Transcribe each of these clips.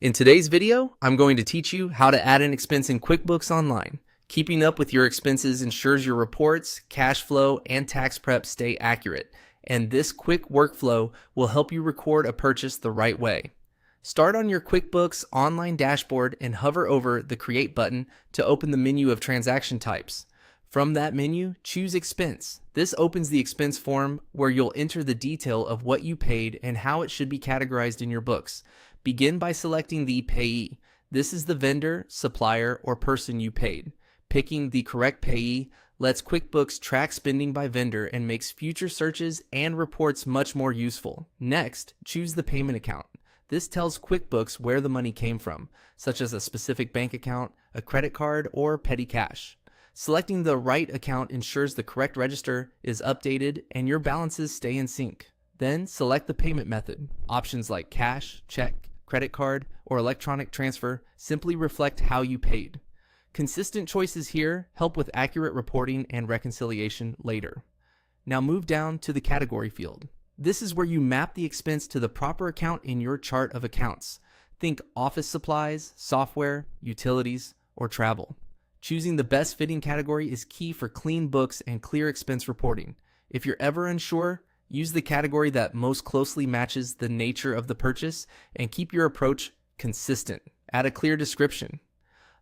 In today's video, I'm going to teach you how to add an expense in QuickBooks Online. Keeping up with your expenses ensures your reports, cash flow, and tax prep stay accurate, and this quick workflow will help you record a purchase the right way. Start on your QuickBooks Online dashboard and hover over the Create button to open the menu of transaction types. From that menu, choose Expense. This opens the expense form where you'll enter the detail of what you paid and how it should be categorized in your books. Begin by selecting the payee. This is the vendor, supplier, or person you paid. Picking the correct payee lets QuickBooks track spending by vendor and makes future searches and reports much more useful. Next, choose the payment account. This tells QuickBooks where the money came from, such as a specific bank account, a credit card, or petty cash. Selecting the right account ensures the correct register is updated and your balances stay in sync. Then select the payment method. Options like cash, check, credit card, or electronic transfer simply reflect how you paid. Consistent choices here help with accurate reporting and reconciliation later. Now move down to the category field. This is where you map the expense to the proper account in your chart of accounts. Think office supplies, software, utilities, or travel. Choosing the best fitting category is key for clean books and clear expense reporting. If you're ever unsure, use the category that most closely matches the nature of the purchase and keep your approach consistent. Add a clear description.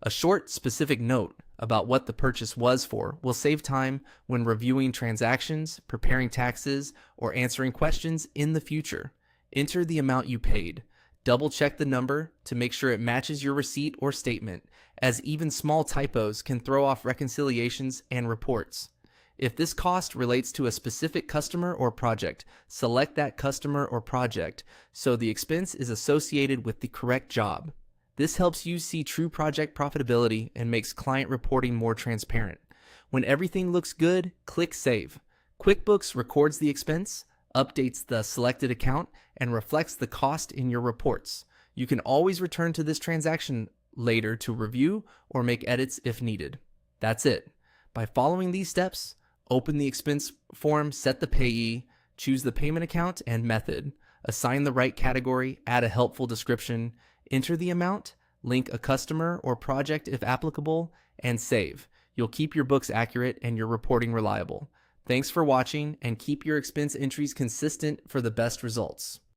A short, specific note about what the purchase was for will save time when reviewing transactions, preparing taxes, or answering questions in the future. Enter the amount you paid. Double check the number to make sure it matches your receipt or statement, as even small typos can throw off reconciliations and reports. If this cost relates to a specific customer or project, select that customer or project so the expense is associated with the correct job. This helps you see true project profitability and makes client reporting more transparent. When everything looks good, click Save. QuickBooks records the expense, updates the selected account, and reflects the cost in your reports. You can always return to this transaction later to review or make edits if needed. That's it. By following these steps, open the expense form, set the payee, choose the payment account and method, assign the right category, add a helpful description, enter the amount, link a customer or project if applicable, and save. You'll keep your books accurate and your reporting reliable. Thanks for watching, and keep your expense entries consistent for the best results.